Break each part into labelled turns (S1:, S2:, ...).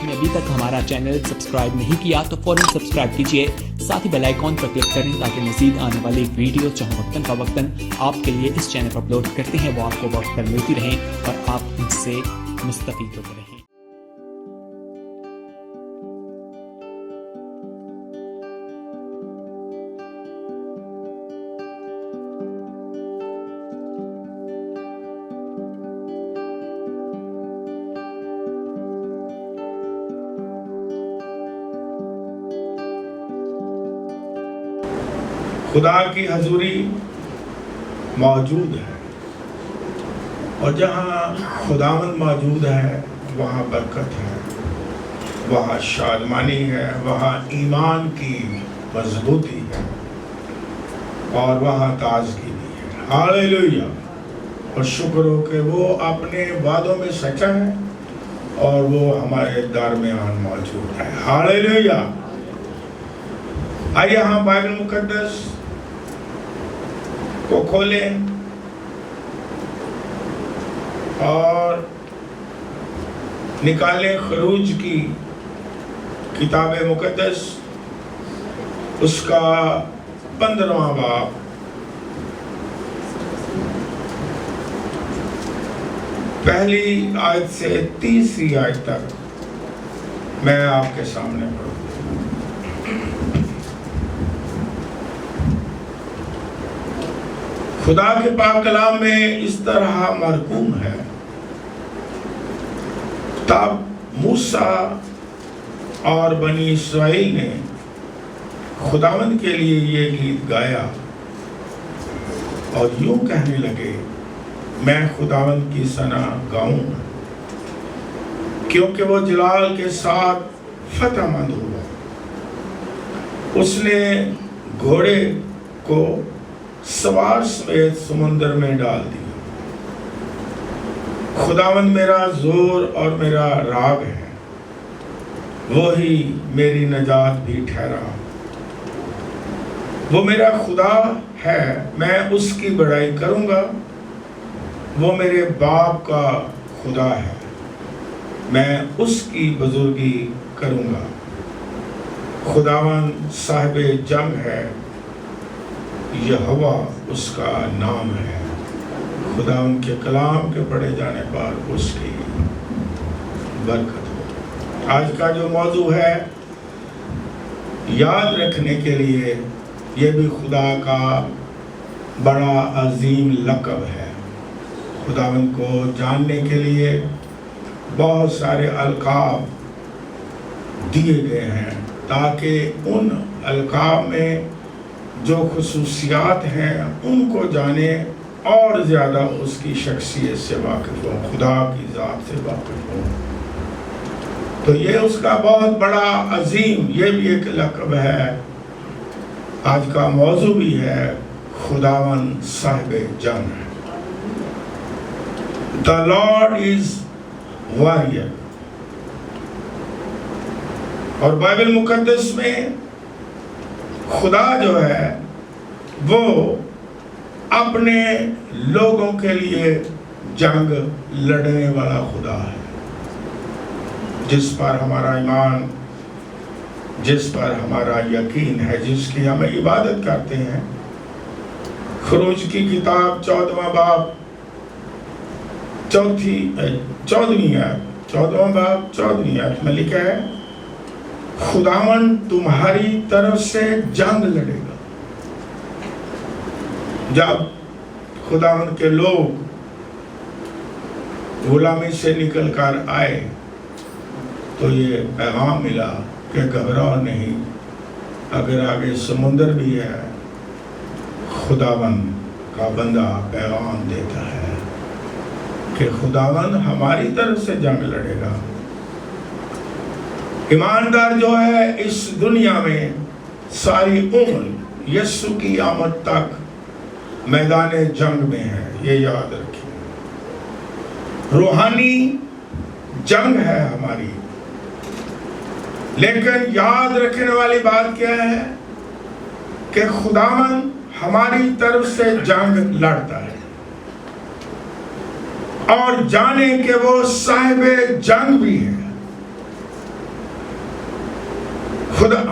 S1: آپ نے ابھی تک ہمارا چینل سبسکرائب نہیں کیا تو فوراً سبسکرائب کیجئے، ساتھ ہی بیل آئیکن پر کلک کریں تاکہ مزید آنے والی ویڈیو جو وقتاً فوقتاً آپ کے لیے اس چینل پر اپلوڈ کرتے ہیں وہ آپ کو وقت پر ملتی رہیں اور آپ ان سے مستفید ہوتے رہیں۔
S2: خدا کی حضوری موجود ہے، اور جہاں خداوند موجود ہے وہاں برکت ہے، وہاں شادمانی ہے، وہاں ایمان کی مضبوطی ہے، اور وہاں تازگی بھی ہے۔ ہاللیلویہ! اور شکر ہو کہ وہ اپنے وعدوں میں سچا ہے اور وہ ہمارے درمیان موجود ہے۔ ہاللیلویہ! آئیے ہم بائبل مقدس کو کھولیں اور نکالیں خروج کی کتاب مقدس، اس کا 15واں باب، پہلی آیت سے 30 آیت تک میں آپ کے سامنے پڑھوں۔ خدا کے پاک کلام میں اس طرح مرقوم ہے، تب موسیٰ اور بنی اسرائیل نے خداوند کے لیے یہ گیت گایا اور یوں کہنے لگے، میں خداوند کی ثنا گاؤں کیونکہ وہ جلال کے ساتھ فتح مند ہوا، اس نے گھوڑے کو سوار سمیت سمندر میں ڈال دیا۔ خداوند میرا زور اور میرا راگ ہے، وہی میری نجات بھی ٹھہرا۔ وہ میرا خدا ہے، میں اس کی بڑائی کروں گا، وہ میرے باپ کا خدا ہے، میں اس کی بزرگی کروں گا۔ خداوند صاحب جنگ ہے، یہوہ اس کا نام ہے۔ خدا ان کے کلام کے پڑھے جانے پر اس کی برکت ہو۔ آج کا جو موضوع ہے یاد رکھنے کے لیے، یہ بھی خدا کا بڑا عظیم لقب ہے۔ خدا ان کو جاننے کے لیے بہت سارے القاب دیے گئے ہیں تاکہ ان القاب میں جو خصوصیات ہیں ان کو جانے اور زیادہ اس کی شخصیت سے واقف ہوں، خدا کی ذات سے واقف ہوں۔ تو یہ اس کا بہت بڑا عظیم، یہ بھی ایک لقب ہے۔ آج کا موضوع بھی ہے خداوند صاحب جنگ۔ The Lord is warrior۔ اور بائبل مقدس میں خدا جو ہے وہ اپنے لوگوں کے لیے جنگ لڑنے والا خدا ہے، جس پر ہمارا ایمان، جس پر ہمارا یقین ہے، جس کی ہم عبادت کرتے ہیں۔ خروج کی کتاب 14واں باب 14ویں آیت میں لکھا ہے، خداوند تمہاری طرف سے جنگ لڑے گا۔ جب خداوند کے لوگ غلامی سے نکل کر آئے تو یہ پیغام ملا کہ گھبراؤ نہیں، اگر آگے سمندر بھی ہے، خداوند کا بندہ پیغام دیتا ہے کہ خداوند ہماری طرف سے جنگ لڑے گا۔ ایماندار جو ہے اس دنیا میں ساری عمر یسوع کی آمد تک میدان جنگ میں ہے، یہ یاد رکھیں۔ روحانی جنگ ہے ہماری، لیکن یاد رکھنے والی بات کیا ہے کہ خداوند ہماری طرف سے جنگ لڑتا ہے، اور جانے کہ وہ صاحب جنگ بھی ہے۔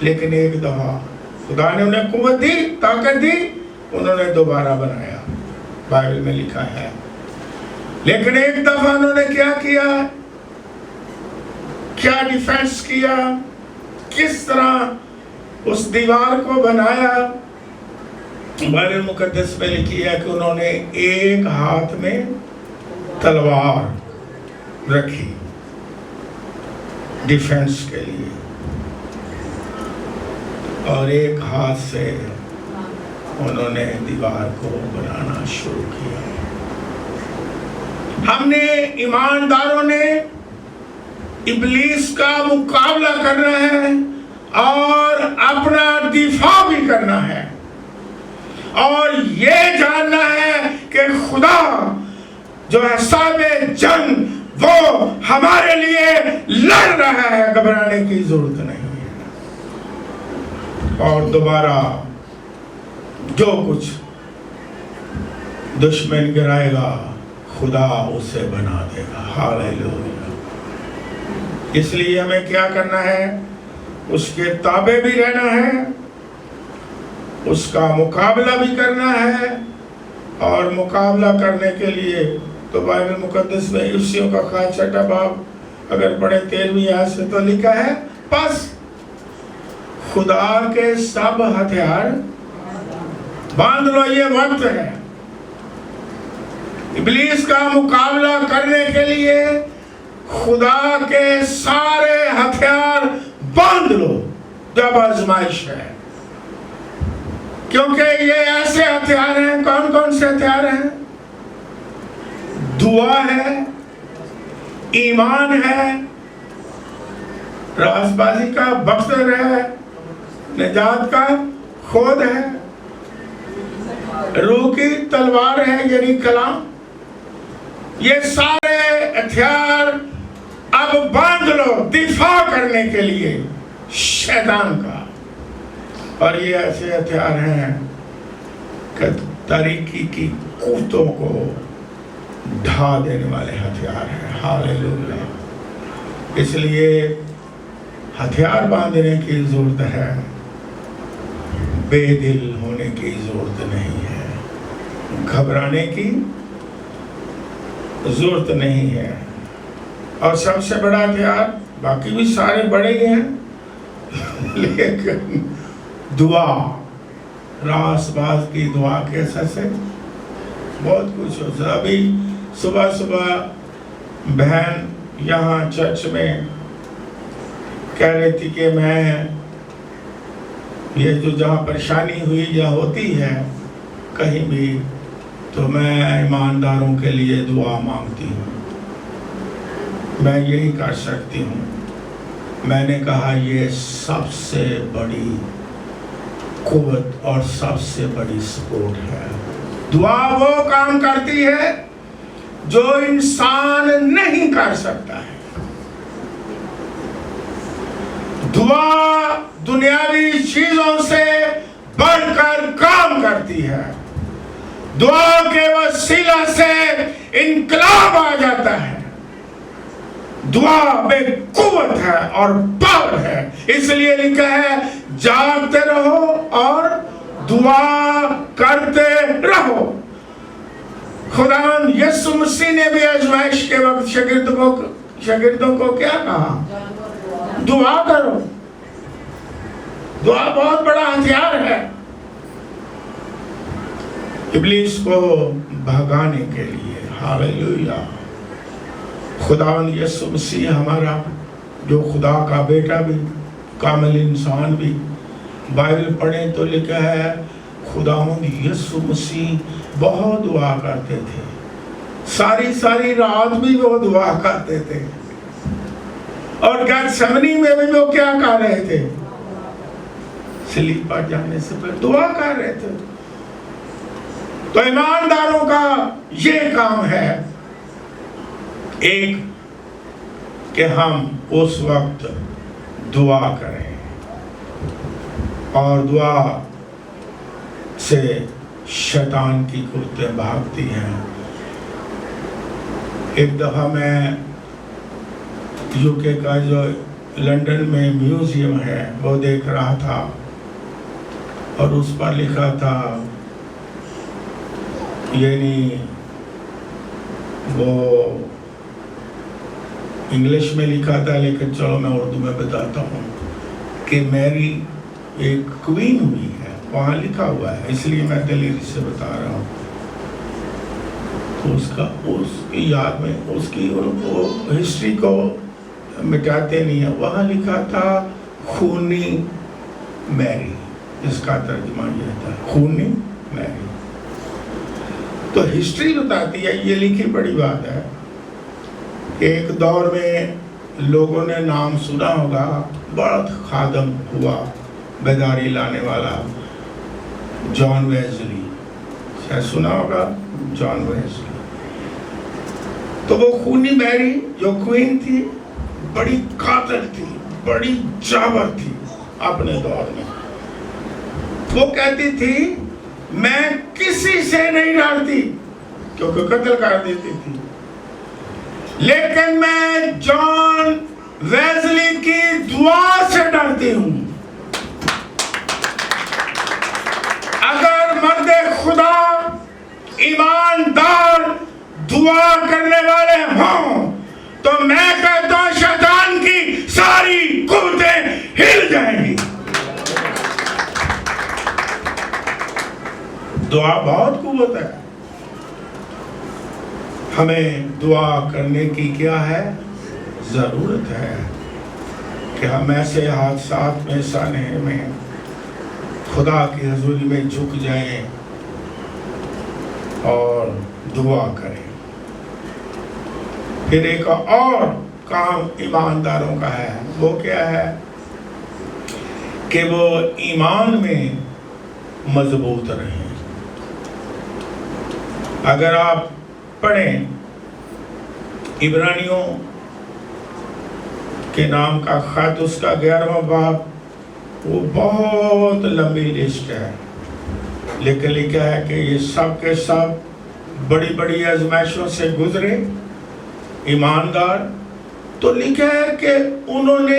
S2: لیکن ایک دفعہ خدا نے انہیں قوت دی، طاقت دی، انہوں نے دوبارہ بنایا، بائبل میں لکھا ہے۔ لیکن ایک دفعہ انہوں نے کیا کیا، کیا ڈیفینس کیا، کس طرح اس دیوار کو بنایا؟ بائبل مقدس میں لکھی ہے کہ انہوں نے ایک ہاتھ میں تلوار رکھی ڈیفینس کے لیے، اور ایک ہاتھ سے انہوں نے دیوار کو بنانا شروع کیا۔ ہم نے ایمانداروں نے ابلیس کا مقابلہ کرنا ہے اور اپنا دفاع بھی کرنا ہے، اور یہ جاننا ہے کہ خدا جو ہے صاحب جنگ وہ ہمارے لیے لڑ رہا ہے، گھبرانے کی ضرورت نہیں ہے۔ اور دوبارہ جو کچھ دشمن گرائے گا خدا اسے بنا دے گا۔ ہاللیلویا۔ اس لیے ہمیں کیا کرنا ہے؟ اس کے تابع بھی رہنا ہے، اس کا مقابلہ بھی کرنا ہے، اور مقابلہ کرنے کے لیے تو بائبل مقدس میں افسیوں کا خط 6 باب اگر پڑھیں 13ویں آیت سے تو لکھا ہے، پس خدا کے سب ہتھیار باندھ لو۔ یہ وقت ہے ابلیس کا مقابلہ کرنے کے لیے، خدا کے سارے ہتھیار باندھ لو جب آزمائش ہے، کیونکہ یہ ایسے ہتھیار ہیں۔ کون کون سے ہتھیار ہیں؟ دعا ہے، ایمان ہے، راز بازی کا بختر ہے، نجات کا خود ہے، روح کی تلوار ہے یعنی کلام۔ یہ سارے ہتھیار اب باندھ لو دفاع کرنے کے لیے شیطان کا۔ اور یہ ایسے ہتھیار ہیں کہ تاریکی کی قوتوں کو ڈھا دینے والے ہتھیار ہیں۔ ہاللیلویا۔ اس لیے ہتھیار باندھنے کی ضرورت ہے، بے دل ہونے کی ضرورت نہیں ہے، گھبرانے کی ضرورت نہیں ہے۔ اور سب سے بڑا ہتھیار، باقی بھی سارے بڑے ہی ہیں، لیکن دعا، راس باز کی دعا کیسے سے بہت کچھ ہوتا ہے۔ ابھی صبح صبح بہن یہاں چرچ میں کہہ رہی تھی کہ میں یہ جو جہاں پریشانی ہوئی یا ہوتی ہے کہیں بھی، تو میں ایمانداروں کے لیے دعا مانگتی ہوں، میں یہی کر سکتی ہوں۔ میں نے کہا یہ سب سے بڑی قوت اور سب سے بڑی سپورٹ ہے۔ دعا وہ کام کرتی ہے جو انسان نہیں کر سکتا ہے۔ دعا دنیاوی چیزوں سے بڑھ کر کام کرتی ہے۔ دعا کے وسیلہ سے انقلاب آ جاتا ہے۔ دعا بے قوت ہے اور پاور ہے، اس لیے لکھا ہے جاگتے رہو اور دعا کرتے رہو۔ خداوند یسوع مسیح نے بھی آزمائش کے وقت شاگردوں کو کیا کہا؟ دعا کرو۔ دعا بہت بڑا ہتھیار ہے ابلیس کو بھگانے کے لیے۔ ہاللیلویا۔ خداوند یسوع مسیح ہمارا جو خدا کا بیٹا بھی، کامل انسان بھی، بائبل پڑھیں تو لکھا ہے خداوند یسوع مسیح بہت دعا کرتے تھے، ساری رات بھی وہ دعا کرتے تھے، اور گیتسمنی میں بھی وہ کیا کر رہے تھے؟ صلیب پر جانے سے پہلے دعا کر رہے تھے۔ تو ایمانداروں کا یہ کام ہے، ایک کہ ہم اس وقت دعا کریں، اور دعا سے شیطان کی قوتیں بھاگتی ہیں۔ ایک دفعہ میں UK کا جو لندن میں میوزیم ہے وہ دیکھ رہا تھا اور اس پر لکھا تھا، یعنی وہ انگلش میں لکھا تھا لیکن چلو میں اردو میں بتاتا ہوں کہ میری ایک کوئین ہوئی ہے، وہاں لکھا ہوا ہے، اس لیے میں دلیری سے بتا رہا ہوں۔ اس کی یاد میں اس کی ہسٹری کو مٹاتے نہیں ہیں، وہاں لکھا تھا خونی میری، اس کا ترجمہ یہ تھا خونی میری۔ تو ہسٹری بتاتی ہے، یہ لکھی پڑی بات ہے کہ ایک دور میں لوگوں نے نام سنا ہوگا، بہت خادم ہوا بیداری لانے والا، جان ویزلی، شاید سنا ہوگا جان ویزلی۔ تو وہ خونی میری جو کوئین تھی، بڑی قاتل تھی، بڑی جابر تھی اپنے دور میں۔ وہ کہتی تھی میں کسی سے نہیں ڈرتی، کیونکہ قتل کر دیتی تھی، لیکن میں جان ویزلی کی دعا سے ڈرتی ہوں۔ اگر مرد خدا ایماندار دعا کرنے والے ہوں تو میں کہتا ہوں شیطان کی ساری قوتیں ہل جائیں گی۔ دعا بہت قوت ہے۔ ہمیں دعا کرنے کی کیا ہے؟ ضرورت ہے کہ ہم ایسے حادثات میں سانحے میں خدا کی حضوری میں جھک جائیں اور دعا کریں۔ پھر ایک اور کام ایمانداروں کا ہے، وہ کیا ہے کہ وہ ایمان میں مضبوط رہیں۔ اگر آپ پڑھیں عبرانیوں کے نام کا خط، اس کا 11واں باب، وہ بہت لمبی لسٹ ہے، لیکن لکھا ہے کہ یہ سب کے سب بڑی بڑی آزمائشوں سے گزرے ایماندار۔ تو لکھا ہے کہ انہوں نے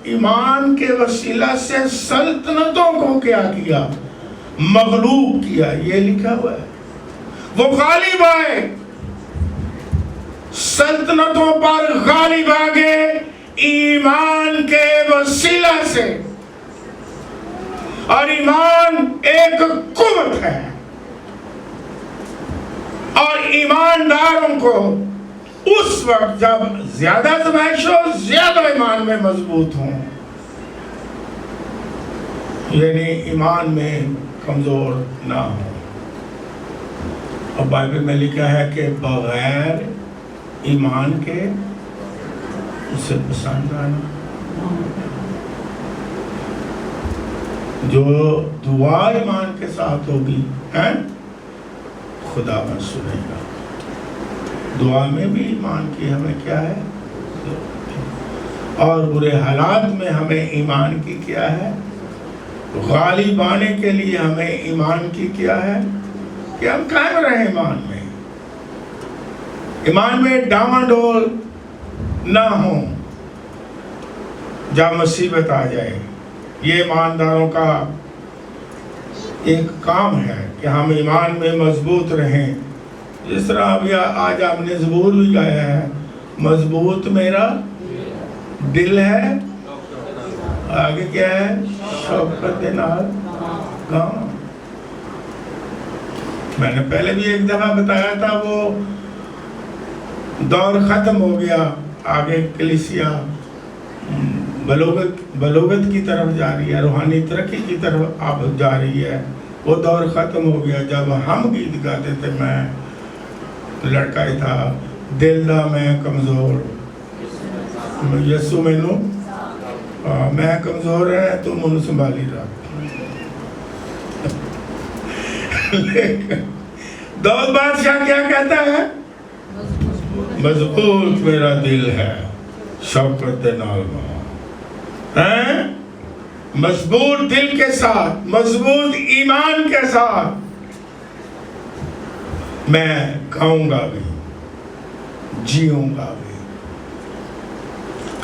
S2: ایمان کے وسیلہ سے سلطنتوں کو کیا کیا؟ مغلوب کیا، یہ لکھا ہوا ہے۔ وہ غالب آئے، سلطنتوں پر غالب آگے ایمان کے وسیلہ سے، اور ایمان ایک قوت ہے، اور ایمانداروں کو اس وقت جب زیادہ آزمائش ہو، زیادہ ایمان میں مضبوط ہوں، یعنی ایمان میں کمزور نہ ہو۔ اور بائبل میں لکھا ہے کہ بغیر ایمان کے اسے پسند آنا۔ جو دعا ایمان کے ساتھ ہوگی خدا من سنے گا۔ دعا میں بھی ایمان کی ہمیں کیا ہے، اور برے حالات میں ہمیں ایمان کی کیا ہے، غالب آنے کے لیے ہمیں ایمان کی کیا ہے کہ ہم قائم رہیں ایمان میں ڈاماڈول نہ ہوں جب مصیبت آ جائے۔ یہ ایمانداروں کا ایک کام ہے کہ ہم ایمان میں مضبوط رہیں۔ جس طرح ابھی آج آپ نے زبور بھی گایا ہے، مضبوط میرا دل ہے، آگے کیا ہے، شوکت نال کام۔ میں نے پہلے بھی ایک دفعہ بتایا تھا، وہ دور ختم ہو گیا، آگے کلیسیا بلوغت کی طرف جا رہی ہے، روحانی ترقی کی طرف اب جا رہی ہے۔ وہ دور ختم ہو گیا جب ہم گیت گاتے تھے، میں لڑکا ہی تھا، دل دا میں کمزور یسو مینو میں کمزور ہے تو منو سنبھالی رہا۔ داؤد بادشاہ کیا کہتا ہے؟ مضبوط میرا دل ہے، شوکت نال ہے، مضبوط دل کے ساتھ، مضبوط ایمان کے ساتھ میں گاؤں گا بھی، جیوں گا بھی۔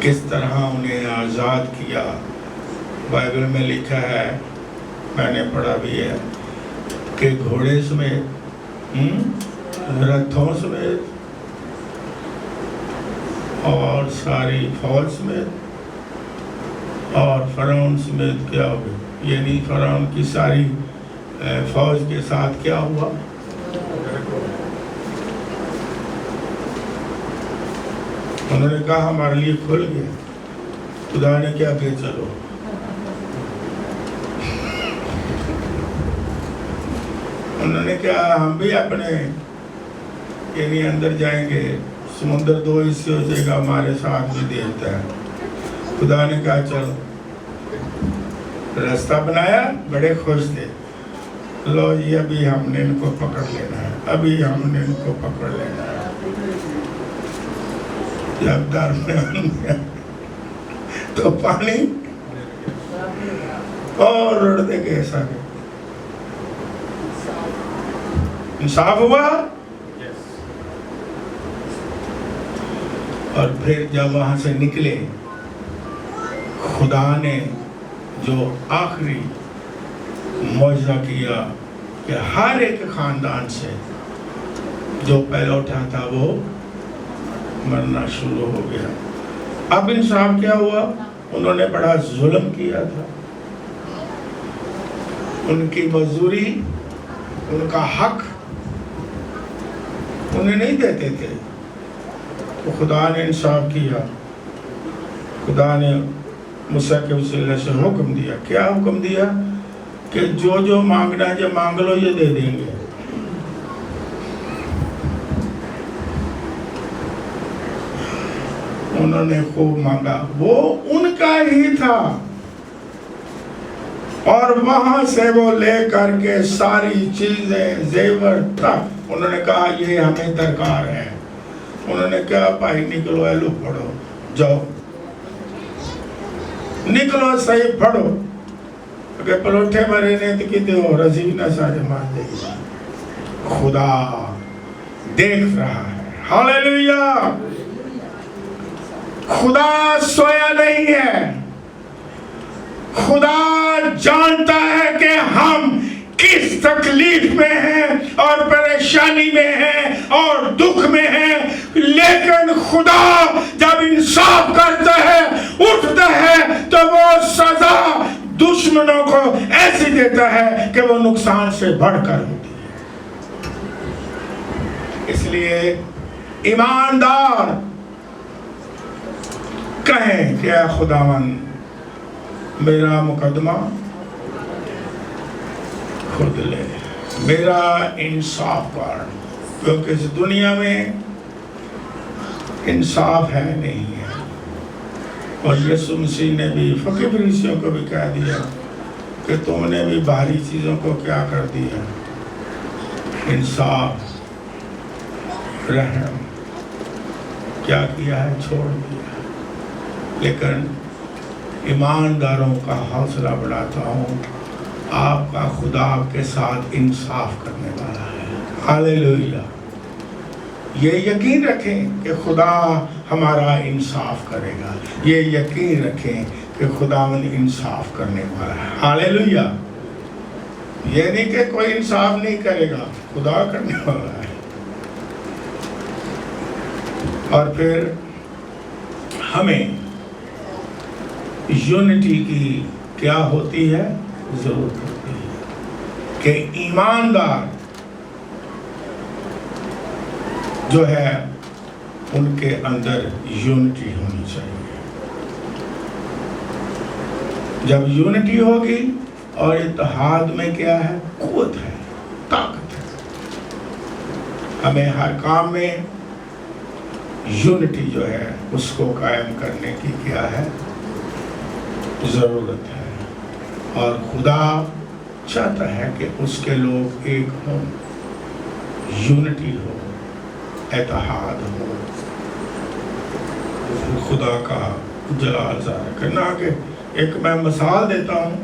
S2: کس طرح انہیں آزاد کیا. بائبل میں لکھا ہے، میں نے پڑھا بھی ہے، کہ گھوڑے سمیت، رتھوں سمیت اور ساری فوج سمیت اور فرعون سمیت کیا ہو گئی، یعنی فرعون کی ساری فوج کے ساتھ کیا ہوا؟ انہوں نے کہا ہمارے لیے کھل گیا. خدا نے کیا کہ چلو. انہوں نے کہا ہم بھی اپنے یعنی اندر جائیں گے، سمندر 2 حصے ہو جائے گا، ہمارے ساتھ بھی دیتا ہے. خدا نے کہا چلو. راستہ بنایا، بڑے خوش تھے. لو یہ ابھی ہم نے ان کو پکڑ لینا ہے، ابھی ہم نے ان کو پکڑ لینا ہے. جب درمیان گیا تو پانی اور رڑتے کیسا گیا. انصاف ہوا. اور پھر جب وہاں سے نکلے، خدا نے جو آخری معجزہ کیا کہ ہر ایک خاندان سے جو پہلوٹا تھا وہ مرنا شروع ہو گیا. اب انصاف کیا ہوا؟ انہوں نے بڑا ظلم کیا تھا. ان کی مزدوری، ان کا حق انہیں نہیں دیتے تھے. تو خدا نے انصاف کیا. خدا نے موسیٰ کے وسیلے سے حکم دیا. کیا حکم دیا؟ کہ جو مانگنا ہے مانگ لو، یہ دے دیں گے. انہوں نے خوب مانگا، وہ ان کا ہی تھا، اور وہاں سے وہ لے کر کے ساری چیزیں زیور تک انہوں نے کہا یہ ہمیں درکار ہے. انہوں نے کہا بھائی نکلو، ایلو پڑھو، جاؤ نکلو، صحیح پڑھو. اگر پلوٹھے مرے نے تو کہتے ہو رضی نہ سارے مار دے گی. خدا دیکھ رہا ہے. ہاللیلویہ. خدا سویا نہیں ہے. خدا جانتا ہے کہ ہم کس تکلیف میں ہیں اور پریشانی میں ہیں اور دکھ میں ہیں، لیکن خدا جب انصاف کرتا ہے، اٹھتا ہے، تو وہ سزا دشمنوں کو ایسی دیتا ہے کہ وہ نقصان سے بڑھ کر ہوتی ہے. اس لیے ایماندار کہیں کہ اے خداوند میرا مقدمہ خود لے، میرا انصاف کر، کیونکہ اس دنیا میں انصاف ہے نہیں ہے. اور یسوع مسیح نے بھی فقیر فریسیوں کو بھی کہہ دیا کہ تم نے بھی باہری چیزوں کو کیا کر دیا، انصاف، رحم کیا کیا ہے، چھوڑ دیا. لیکن ایمانداروں کا حوصلہ بڑھاتا ہوں، آپ کا خدا آپ کے ساتھ انصاف کرنے والا ہے. ہاللیلویہ. یہ یقین رکھیں کہ خدا ہمارا انصاف کرے گا. یہ یقین رکھیں کہ خداوند انصاف کرنے والا ہے. ہاللیلویہ. یہ نہیں کہ کوئی انصاف نہیں کرے گا، خدا کرنے والا ہے. اور پھر ہمیں یونٹی کی کیا ہوتی ہے؟ ضرورت ہوتی ہے کہ ایماندار جو ہے ان کے اندر یونٹی ہونی چاہیے. جب یونٹی ہوگی اور اتحاد میں کیا ہے؟ قوت ہے، طاقت ہے. ہمیں ہر کام میں یونٹی جو ہے اس کو قائم کرنے کی کیا ہے؟ ضرورت ہے. اور خدا چاہتا ہے کہ اس کے لوگ ایک ہوں، یونٹی ہو، اتحاد ہو، خدا کا جلال ظاہر کرنا. کہ ایک میں مثال دیتا ہوں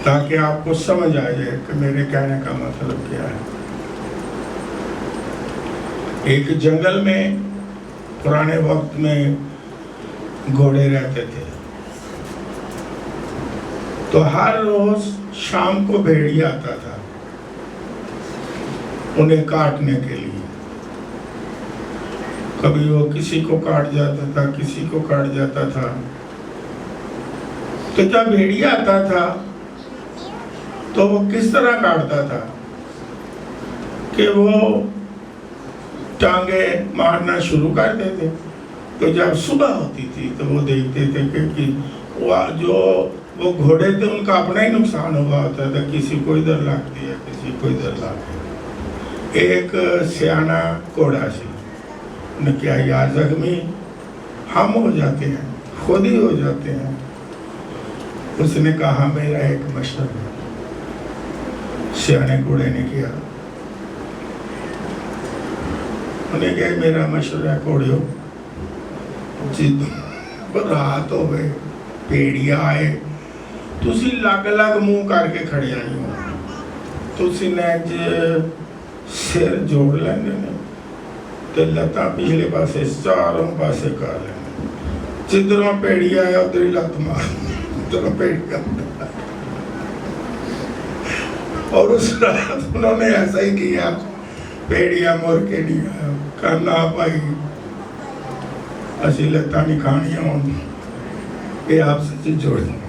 S2: تاکہ آپ کو سمجھ آ جائے کہ میرے کہنے کا مطلب کیا ہے. ایک جنگل میں پرانے وقت میں گھوڑے رہتے تھے، تو ہر روز شام کو بھیڑیا آتا تھا انہیں کاٹنے کے لیے. کبھی وہ کسی کو کاٹ جاتا تھا، کسی کو کاٹ جاتا تھا. تو جب بھیڑیا آتا تھا تو وہ کس طرح کاٹتا تھا کہ وہ ٹانگیں مارنا شروع کر دیتے. تو جب صبح ہوتی تھی تو وہ دیکھتے تھے کہ وہ گھوڑے تھے ان کا اپنا ہی نقصان ہوا ہوتا تھا. کسی کو ادھر لاگ دیا، کسی کو ادھر لاگ دیا. ایک سیانا گھوڑا سی نے کیا یا زخمی ہم ہو جاتے ہیں، خود ہی ہو جاتے ہیں. اس نے کہا میرا ایک مشورہ ہے. سیانے گھوڑے نے کیا، انہیں کہا میرا مشورہ ہے گھوڑیو، رات ہو گئے پیڑیا آئے تسی لگ لگ منہ کر کے کھڑے آئی ہو. تسی نے سر جوڑ لینے نے تے لتاں پچھلے پاسے چاروں پاسے کر لینے. جدھروں پیڑیا آیا ادھر ہی لت مار، ادھروں پیڑیا. اور اس رات انہوں نے ایسا ہی کیا. پیڑیا مر کے نہیں آیا، کرنا پائی اسی لتاں نہیں کھانیاں ہوں کہ آپ سے جوڑ دیں.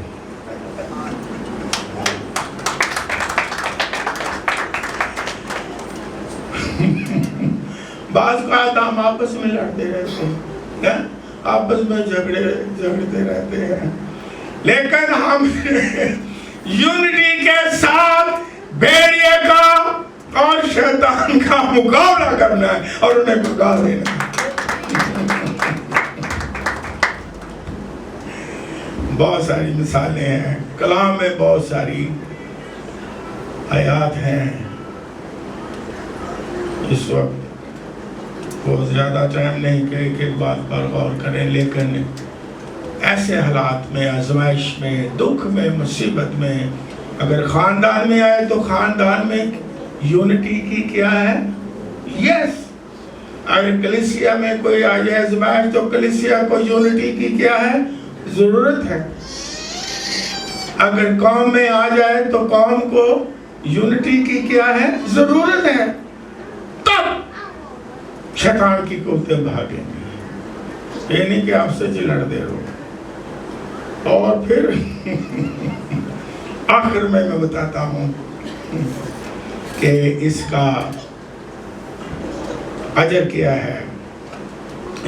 S2: بعض اوقات ہم آپس میں لڑتے رہتے ہیں، آپس میں جھگڑتے رہتے ہیں، لیکن ہم یونٹی کے ساتھ بھیڑیے کا اور شیطان کا مقابلہ کرنا ہے اور انہیں بھگا دینا. بہت ساری مثالیں ہیں کلام میں، بہت ساری آیات ہیں. اس وقت بہت زیادہ ٹائم نہیں کہ ایک ایک بات پر غور کریں، لیکن ایسے حالات میں، آزمائش میں، دکھ میں، مصیبت میں، اگر خاندان میں آئے تو خاندان میں یونٹی کی کیا ہے؟ یس. اگر کلیسیا میں کوئی آ جائے آزمائش تو کلیسیا کو یونٹی کی کیا ہے؟ ضرورت ہے. اگر قوم میں آ جائے تو قوم کو یونٹی کی کیا ہے؟ ضرورت ہے. تب شیطان کی قوتیں بھاگیں گی. یہ نہیں کہ آپ سے لڑ دے رہو. اور پھر آخر میں بتاتا ہوں کہ اس کا اجر کیا ہے.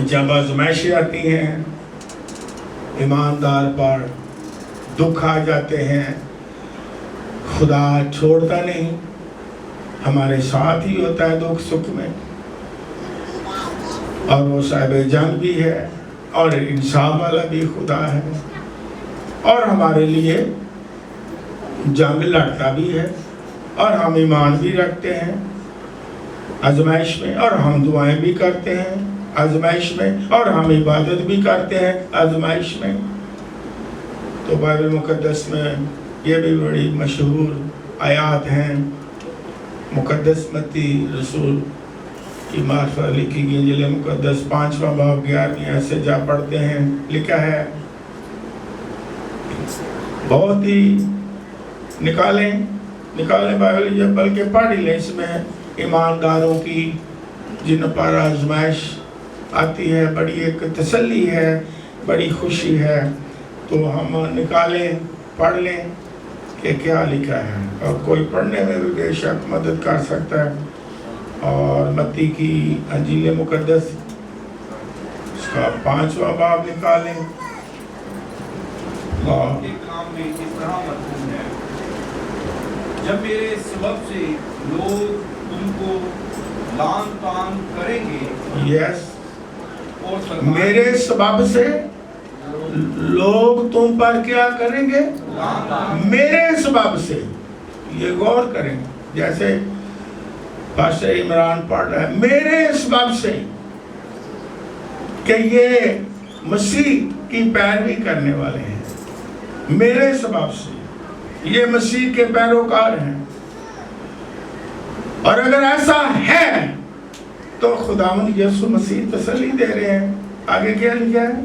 S2: جب آزمائشیں آتی ہیں ایماندار پر، دکھ آ جاتے ہیں، خدا چھوڑتا نہیں، ہمارے ساتھ ہی ہوتا ہے دکھ سکھ میں، اور وہ صاحب جنگ بھی ہے اور انصاف والا بھی خدا ہے، اور ہمارے لیے جنگ لڑتا بھی ہے، اور ہم ایمان بھی رکھتے ہیں آزمائش میں، اور ہم دعائیں بھی کرتے ہیں آزمائش میں، اور ہم عبادت بھی کرتے ہیں آزمائش میں. تو بائبل مقدس میں یہ بھی بڑی مشہور آیات ہیں. مقدس متی رسول کی معرفت لکھی گئی انجیل مقدس 5واں باب 11ویں ایسے جا پڑھتے ہیں. لکھا ہے، بہت ہی نکالیں بائبل، یہ بلکہ پڑھ لیں. اس میں ایمانداروں کی جن پر آزمائش آتی ہے بڑی ایک تسلی ہے، بڑی خوشی ہے. تو ہم نکالیں، پڑھ لیں کہ کیا لکھا ہے، اور کوئی پڑھنے میں بھی بے شک مدد کر سکتا ہے. اور متی کی انجیل مقدس اس کا 5واں باب نکالیں.
S3: کے کام میں اس طرح مضمون ہے، جب میرے سبب سے لوگ تم کو لعن طعن کریں گے.
S2: یس، میرے سبب سے لوگ تم پر کیا کریں گے؟ میرے سبب سے. یہ غور کریں، جیسے پاسٹر عمران پڑھ رہا ہے، میرے سبب سے، کہ یہ مسیح کی پیروی کرنے والے ہیں. میرے سبب سے یہ مسیح کے پیروکار ہیں. اور اگر ایسا ہے تو خداوند یسوع مسیح تسلی دے رہے ہیں. آگے کیا لکھا ہے؟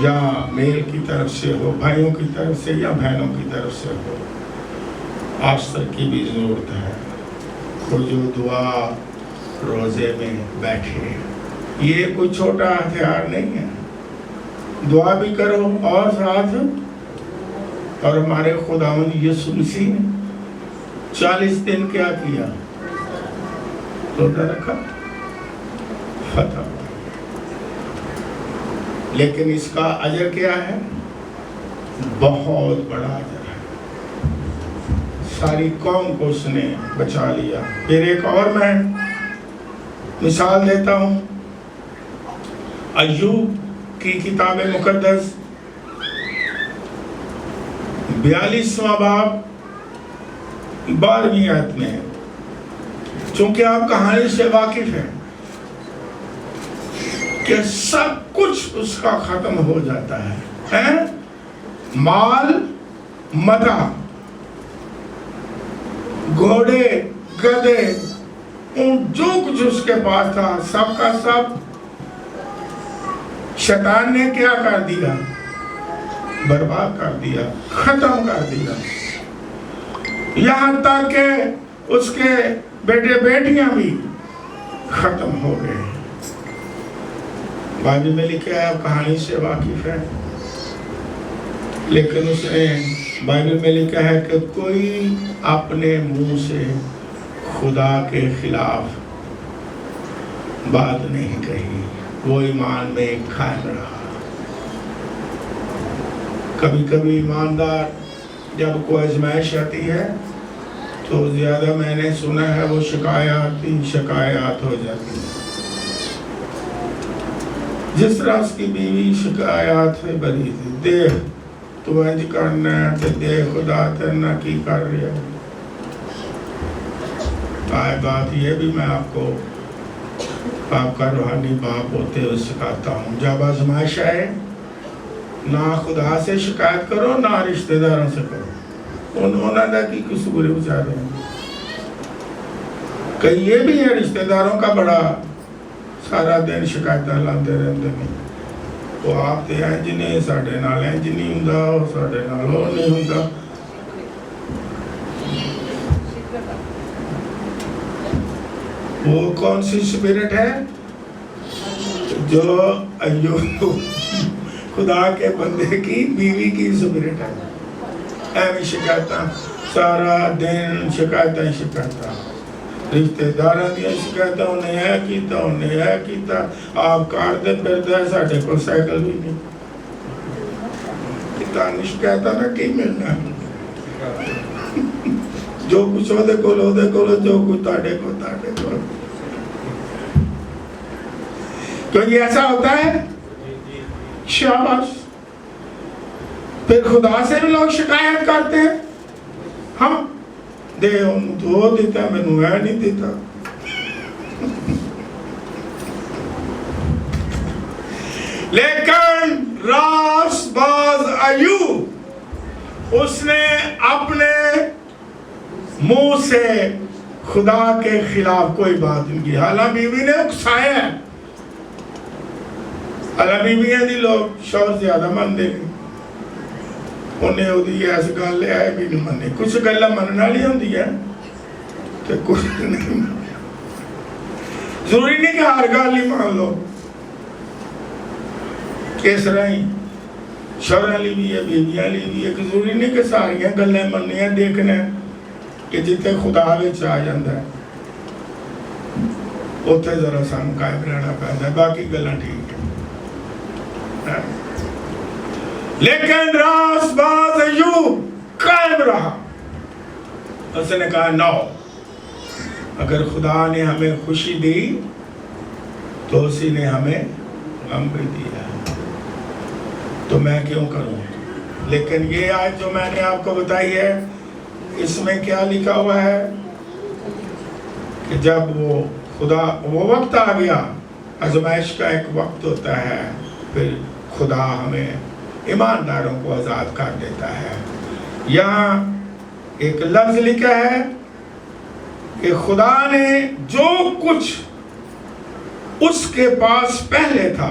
S2: یا میل کی طرف سے ہو، بھائیوں کی طرف سے یا بہنوں کی طرف سے ہو، آستر کی بھی ضرورت ہے۔ وہ جو دعا روزے میں بیٹھے، یہ کوئی چھوٹا ہتھیار نہیں ہے۔ دعا بھی کرو اور ساتھ، اور ہمارے خداوند یسوع مسیح نے 40 دن کیا کیا؟ روزہ رکھا، فتح۔ لیکن اس کا اجر کیا ہے؟ بہت بڑا اجر ہے۔ ساری قوم کو اس نے بچا لیا۔ پھر ایک اور میں مثال دیتا ہوں، ایوب کی کتاب مقدس 42واں باب 12ویں آیت میں، چونکہ آپ کہانی سے واقف ہیں کہ سب کچھ اس کا ختم ہو جاتا ہے، مال متا، گھوڑے گدھے، جو کچھ اس کے پاس تھا سب کا سب شیطان نے کیا کر دیا؟ برباد کر دیا، ختم کر دیا۔ یہاں تک کہ اس کے بیٹے بیٹیاں بھی ختم ہو گئے۔ بائبل میں لکھا ہے، آپ کہانی سے واقف ہیں، لیکن اس نے بائبل میں لکھا ہے کہ کوئی اپنے منہ سے خدا کے خلاف بات نہیں کہی، وہ ایمان میں قائم رہا۔ کبھی کبھی ایماندار جب کوئی آزمائش آتی ہے تو زیادہ میں نے سنا ہے وہ شکایات ہو جاتی ہے۔ جس طرح اس کی بیوی شکایات سے بری تھی، دیکھ تو انج کرنا ہے، تے دیکھ خدا تیرنا کی کر رہا ہے۔ بات یہ بھی میں آپ کو آپ کا روحانی باپ ہوتے ہوئے سکھاتا ہوں، جب آزمائش آئے نہ خدا سے شکایت کرو نہ رشتہ داروں سے کرو، انہوں نے کی قصور بچارے ہیں۔ کہ یہ بھی ہے رشتہ داروں کا بڑا سارا دن شکایت لاندے رہتے ہیں، وہ آپ تے انج نہیں، ساڈے نال انج نہیں ہوندا، ساڈے نال وہ نہیں ہوندا۔ وہ کون سی سپرٹ ہے جو ایوب خدا کے بندے کی بیوی کی سپرٹ ہے؟ ایویں شکایتاں، سارا دن شکایتاں رشتہ داراں دیا شکایتاں، انہیں ہے کیتا، انہیں ہے کیتا، آپ کار دے پھردا ہے، ساڈے کو سائیکل بھی نہیں۔ کتنا شکایتاں نہ کی ملنا، جو کچھ دے کولو جو کچھ تاڑے کو تو یہ ایسا ہوتا ہے۔ شاباش۔ پھر خدا سے بھی لوگ شکایت کرتے ہیں، ہم دے انہوں تو دیتا میں نو ہے نہیں دیتا۔ لیکن راست باز ایوب، اس نے اپنے منہ سے خدا کے خلاف کوئی بات نہیں کی۔ حالانکہ بیوی نے اکسایا ہے، حالانکہ بیویاں دی لوگ شوہر زیادہ من دے گی، انہیں ہوتی ہے ایس گل لے آئے بھی نہیں مننے، کچھ گلہ مننا لی ہوتی ہے کہ کچھ نہیں، ضروری نہیں کہ ہر گل ہی مان لو۔ کس طرح ہی شوہر لی بھی ہے، بیویاں لی بھی ہے، کہ ضروری نہیں کہ ساریاں گلیں مننیاں دیکھنا ہے کہ جتے خدا وچ آ جاندہ ہے اوتھے ذرا سان قائم رہنا پہندا ہے، باقی گلاں ٹھیک ہے۔ لیکن راست باز ایوب قائم رہا، اس نے کہا نو، اگر خدا نے ہمیں خوشی دی تو اسی نے ہمیں غم بھی دیا، تو میں کیوں کروں۔ لیکن یہ آیت جو میں نے آپ کو بتائی ہے، اس میں کیا لکھا ہوا ہے کہ جب وہ وقت آ گیا، آزمائش کا ایک وقت ہوتا ہے، پھر خدا ہمیں ایمانداروں کو آزاد کر دیتا ہے۔ یہاں ایک لفظ لکھا ہے کہ خدا نے جو کچھ اس کے پاس پہلے تھا